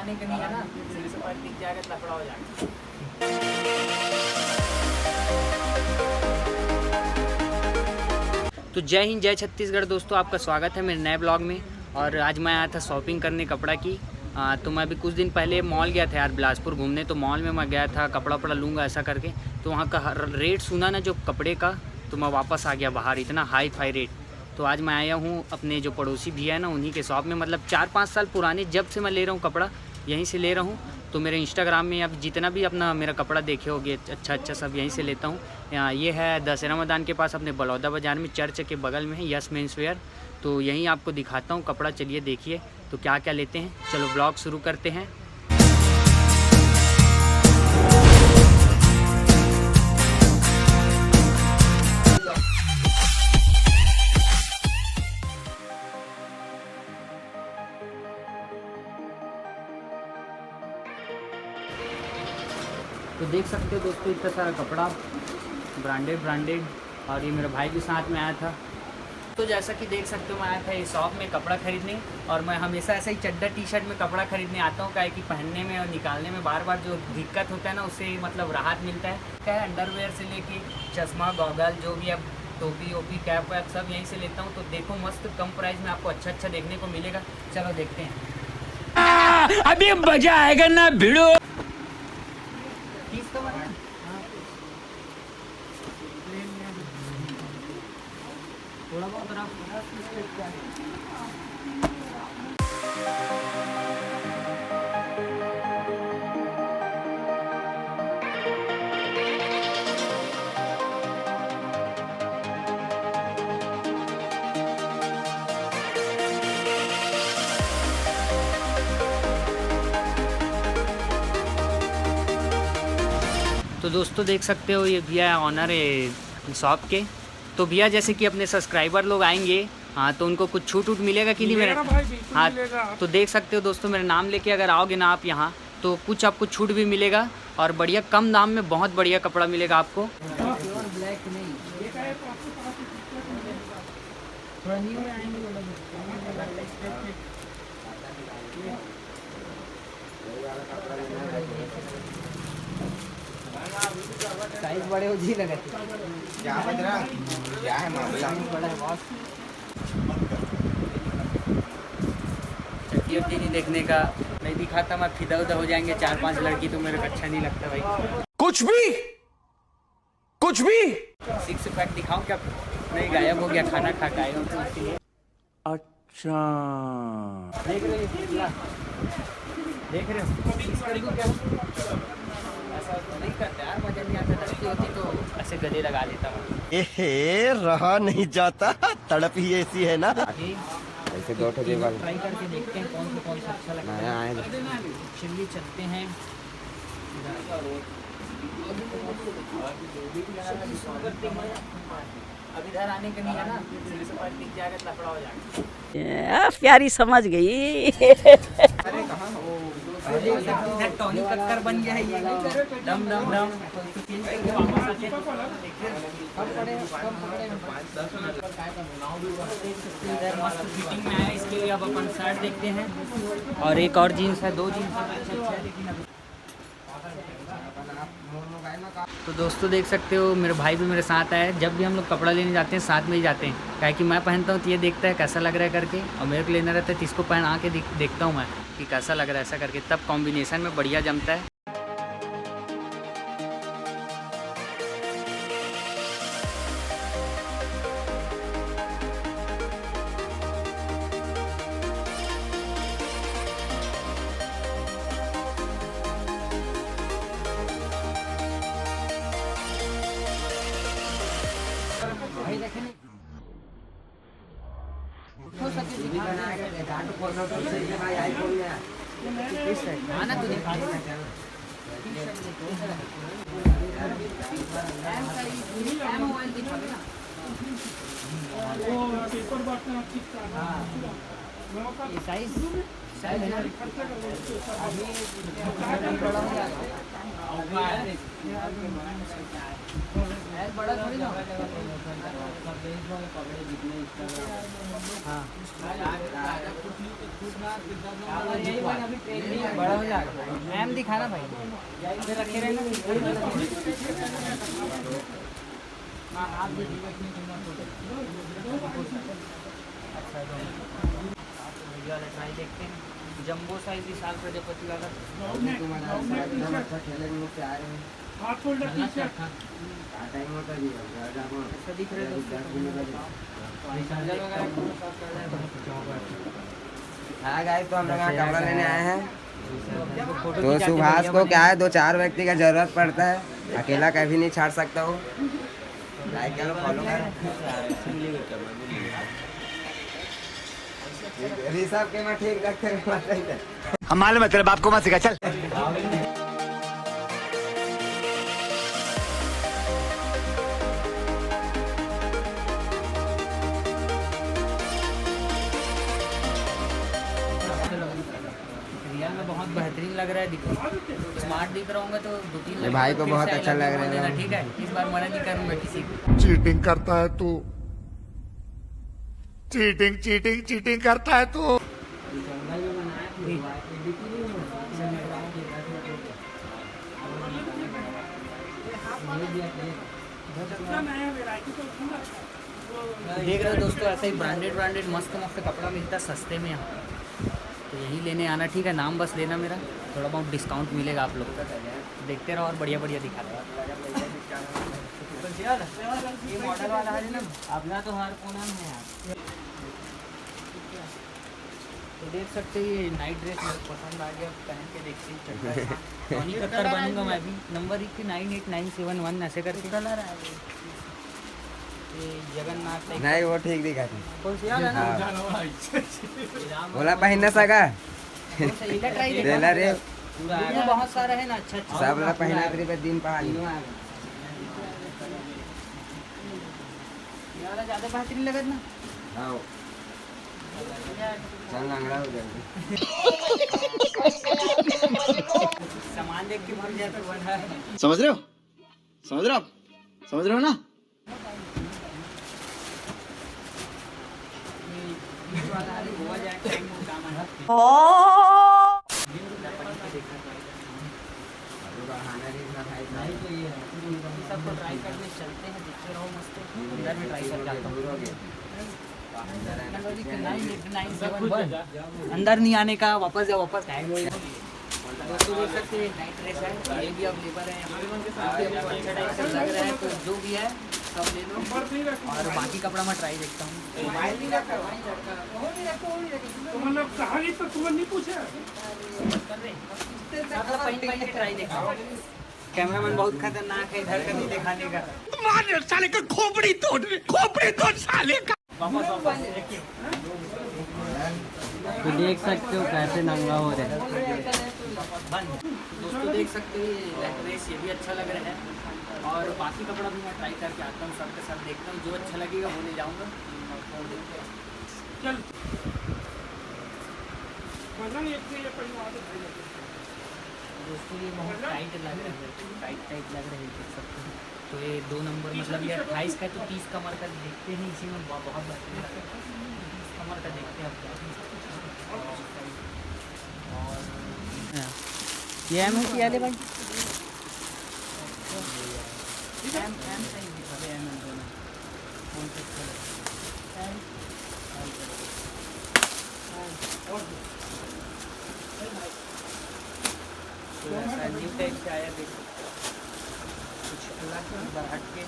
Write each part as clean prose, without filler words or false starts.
आने का नहीं है ना, सिर से पैर दिख जाएगा, लफड़ा हो जाएगा। तो जय हिंद, जय छत्तीसगढ़ दोस्तों, आपका स्वागत है मेरे नए ब्लॉग में। और आज मैं आया था शॉपिंग करने कपड़ा की। तो मैं अभी कुछ दिन पहले मॉल गया था यार, बिलासपुर घूमने। तो मॉल में मैं गया था, कपड़ा वपड़ा लूँगा ऐसा करके। तो वहाँ का रेट सुना ना जो कपड़े का, तो मैं वापस आ गया बाहर, इतना हाई फाई रेट। तो आज मैं आया हूँ अपने जो पड़ोसी भैया है ना, उन्हीं के शॉप में। मतलब 4-5 साल पुराने जब से मैं ले रहा हूँ कपड़ा, यहीं से ले रहा हूँ। तो मेरे इंस्टाग्राम में अब जितना भी अपना मेरा कपड़ा देखे होगे अच्छा सब यहीं से लेता हूँ। ये है दशहरा मैदान के पास अपने बलौदा बाज़ार में, चर्च के बगल में है यस मेंस वेयर। तो यहीं आपको दिखाता हूँ कपड़ा, चलिए देखिए तो क्या क्या लेते हैं। चलो ब्लॉग शुरू करते हैं। तो देख सकते हो दोस्तों, इतना सारा कपड़ा ब्रांडेड। और ये मेरा भाई भी साथ में आया था। तो जैसा कि देख सकते हो, मैं आया था इस शॉप में कपड़ा खरीदने। और मैं हमेशा ऐसा ही चड्डा टी शर्ट में कपड़ा खरीदने आता हूँ, क्या कि पहनने में और निकालने में बार बार जो दिक्कत होता है ना, उससे मतलब राहत मिलता है। क्या है, अंडरवेयर से लेके चश्मा, गॉगल, जो भी अब टोपी ओपी, कैप वैप सब यहीं से लेता हूँ। तो देखो मस्त कम प्राइस में आपको अच्छा देखने को मिलेगा। चलो देखते हैं। अभी मजा आएगा ना भिड़ो। थोड़ा बहुत तो दोस्तों देख सकते हो, ये भैया ऑनर है शॉप के। तो भैया जैसे कि अपने सब्सक्राइबर लोग आएंगे, हाँ, तो उनको कुछ छूट मिलेगा कि नहीं मेरे? हाँ, तो देख सकते हो दोस्तों, मेरा नाम लेके अगर आओगे ना आप यहाँ, तो कुछ आपको छूट भी मिलेगा और बढ़िया कम दाम में बहुत बढ़िया कपड़ा मिलेगा आपको। साइज बड़े हो जी लगे क्या है मामला बड़ा है बॉस। चट्टी वट्टी नहीं देखने का, नहीं दिखाता मैं फिदा उदा हो जाएंगे 4-5 लड़की, तो मेरे को अच्छा नहीं लगता भाई। कुछ भी 6 पैक दिखाऊं क्या? नहीं, गायब हो गया, खाना खा के आया हूं तो इसलिए। अच्छा देख रहे हो इस कर दूं क्या? ऐसा नहीं करते यार, मजा नहीं आता। लड़की होती तो ऐसे गले लगा लेता हूँ। रहा नहीं जाता, तड़प ही ऐसी है ना। ऐसे दो ट्राई करके देखते हैं कौन सा अच्छा लगता है। चलिए चलते हैं। अब इधर आने का नहीं है ना, सिर से पैर दिख जाएगा, लफड़ा हो जाएगा। प्यारी समझ गई। अरे कहाँ इधर टॉनी कक्कर बन गया है ये, दम दम दम। इधर मस्त फिटिंग में आया, इसके लिए अब अपन शर्ट देखते हैं। और एक और जीन्स है, 2 जीन्स है लेकिन तो दोस्तों देख सकते हो, मेरे भाई भी मेरे साथ आए। जब भी हम लोग कपड़ा लेने जाते हैं साथ में ही जाते हैं, क्या कि मैं पहनता हूँ तो ये देखता है कैसा लग रहा है करके, और मेरे को लेना रहता है तो इसको पहन आके देखता हूँ मैं कि कैसा लग रहा है ऐसा करके, तब कॉम्बिनेशन में बढ़िया जमता है। बड़ा थोड़ी ना। हाँ बड़ा हो जाएगा। मैम दिखाना भाई, इधर रखे रहना। हाँ आप दीजिएगा। अच्छा वाला ट्राई देखते हैं। जंबो साइज विशाल प्रजापति वाला अच्छा खेलने से आ रहे हैं। टाइम होता भी है ऐसा दिख रहा है दोस्तों। हाँ गाइस, तो हम लोग यहाँ कपड़ा लेने आए हैं। तो सुभाष को क्या है, 2-4 व्यक्ति का जरूरत पड़ता है, अकेला कभी नहीं छाड़ सकता वो। लाइक करो, फॉलो करो। ऋषभ के मैं ठीक रखते हैं। हम मालूम है तेरे बाप को मत सिखा, चल। रियल में बहुत बेहतरीन लग रहा है, दिखो स्मार्ट दिख रहा होगा तो 2-3 भाई को बहुत अच्छा लग रहा है। ठीक है, इस बार मना नहीं करूंगा किसी को। चीटिंग करता है तू, चीटिंग करता है तू। देख रहे हो दोस्तों, ऐसा ही ब्रांडेड मस्त कपड़ा मिलता है सस्ते में यहाँ। तो यही लेने आना, ठीक है। नाम बस लेना मेरा, थोड़ा बहुत डिस्काउंट मिलेगा आप लोग को। देखते रहो और बढ़िया दिखा रहे। ये मॉडल वाला है ना, अपना तो हर कोना में है यार। तो देख सकते हैं, ये नाइट ड्रेस मुझे पसंद आ गया, पहन के देखते हैं। टॉनी कक्कर बनूंगा मैं भी। नंबर 989711 ऐसे करके कलर है। ये जगन्नाथ नहीं, वो ठीक दिखाती। कौन सी वाला ना? बोला पहनना सका इधर ट्राई देला रे, इसमें बहुत सारा है ना। अच्छा सब लोग पहना तेरे दिन पहाड़ी। ये वाला ज़्यादा बेहतरीन लगा ना। आओ चल लंगड़ा हो जाएगा। सामान देख के मर जाता बना है। समझ रहे हो ना? गोवा जाके काम है। सबको ट्राई करने चलते हैं, देखते रहो मस्त। अंदर में ट्राई कर जाता हूँ। अंदर नहीं आने का, वापस जाओ वापस। दोस्तों देख सकते हैं, नाइट ड्रेस है, ये भी अवेलेबल है यहाँ पे। अच्छा टाइप से लग रहा है, तो जो भी है सब ले लो। और बाकी कपड़ा मैं ट्राई देखता हूँ। ट्राई देखता हूँ। कैमरामैन बहुत खतरनाक है, इधर का नहीं दिखाने का। साले का खोपड़ी तोड़ साले का। तो देख सकते हो कैसे नंगा हो रहा है। दोस्तों देख सकते हो, ये ड्रेस ये भी अच्छा लग रहा है। और बाकी कपड़ा भी मैं ट्राई करके आता हूँ, सबके साथ देखता हूँ, जो अच्छा लगेगा वो ले जाऊँगा। चल दोस्तों, ये बहुत टाइट लग रहा है, टाइट लग रहा है, देख सकते हैं। तो ये 2 नंबर मतलब ये 28 का, तो 30 कमर का देखते हैं। इसी में बहुत बेहतरीन लगता है, 30 कमर का देखते हैं आप। और ये एम है कि याद है भाई? एम सही दिखा रहे हैं, एम दोनों। कौन सा अच्छा लगा? न्यू टाइप से आया, देखो कुछ अलग हट के।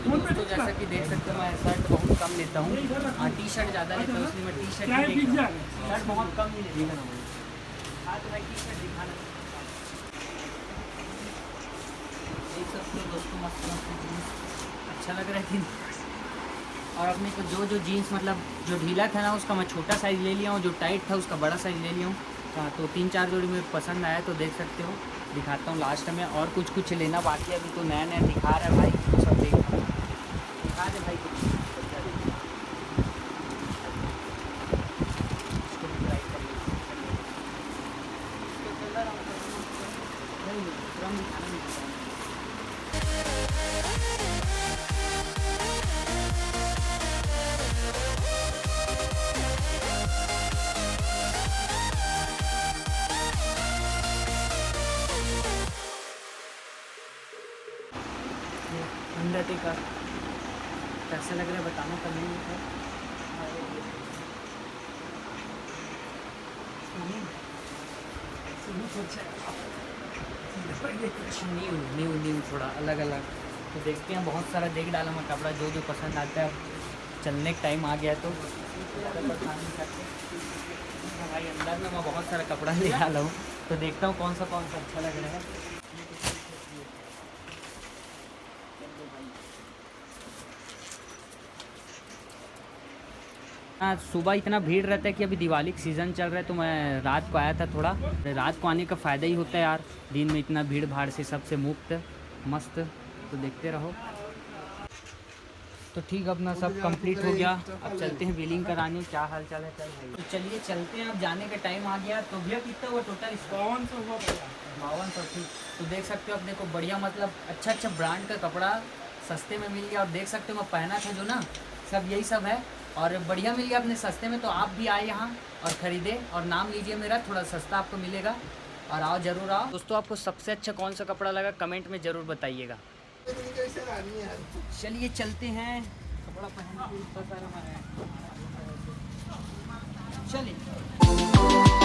दोस्तों जैसा कि देख सकते हो, मैं शर्ट बहुत कम कम लेता हूँ, टी शर्ट ज़्यादा लेता हूँ, इसलिए मैं टी शर्ट ही देखता हूँ। शर्ट बहुत कम ही लेता हूँ। हाँ तो भाई टी शर्ट दिखाना देख सकते हो दोस्तों, मस्त मस्त जीन्स अच्छा लग रहा है कि और अपने को जो जीन्स मतलब जो ढीला था ना उसका मैं छोटा साइज़ ले लिया हूँ, जो टाइट था उसका बड़ा साइज़ ले लिया हूँ। हाँ तो 3-4 जोड़ी मुझे पसंद आया तो देख सकते हो, दिखाता हूँ लास्ट में। और कुछ लेना बाकी है, अभी तो नया नया दिखा रहा है भाई, तो सब दिखा दे भाई कुछ। अंडरटेकर कैसा लग रहा है बताना कमेंट में। कुछ न्यू थोड़ा अलग अलग तो देखते हैं। बहुत सारा देख डाला मैं कपड़ा, जो पसंद आता है। चलने का टाइम आ गया तो भाई अंदर में मैं बहुत सारा कपड़ा ले डाला हूँ, तो देखता हूँ कौन सा अच्छा लग रहा है। हाँ सुबह इतना भीड़ रहता है कि अभी दिवाली का सीज़न चल रहा है, तो मैं रात को आया था। थोड़ा रात को आने का फ़ायदा ही होता है यार, दिन में इतना भीड़ भाड़ से सबसे मुक्त मस्त। तो देखते रहो। तो ठीक, अपना सब कंप्लीट हो गया, अब चलते हैं बिलिंग कराने। क्या हाल चाल है? चल भाई तो चलिए चलते हैं, अब जाने का टाइम आ गया। तो भैया कितना हुआ टोटल? 5200। ठीक, तो देख सकते हो अपने को बढ़िया मतलब अच्छा ब्रांड का कपड़ा सस्ते में मिल गया। और देख सकते हो मैं पहना था जो ना, सब यही सब है और बढ़िया मिल गया अपने सस्ते में। तो आप भी आए यहाँ और ख़रीदे और नाम लीजिए मेरा, थोड़ा सस्ता आपको मिलेगा। और आओ ज़रूर आओ दोस्तों। आपको सबसे अच्छा कौन सा कपड़ा लगा कमेंट में ज़रूर बताइएगा। चलिए चलते हैं, कपड़ा पहन के चलिए।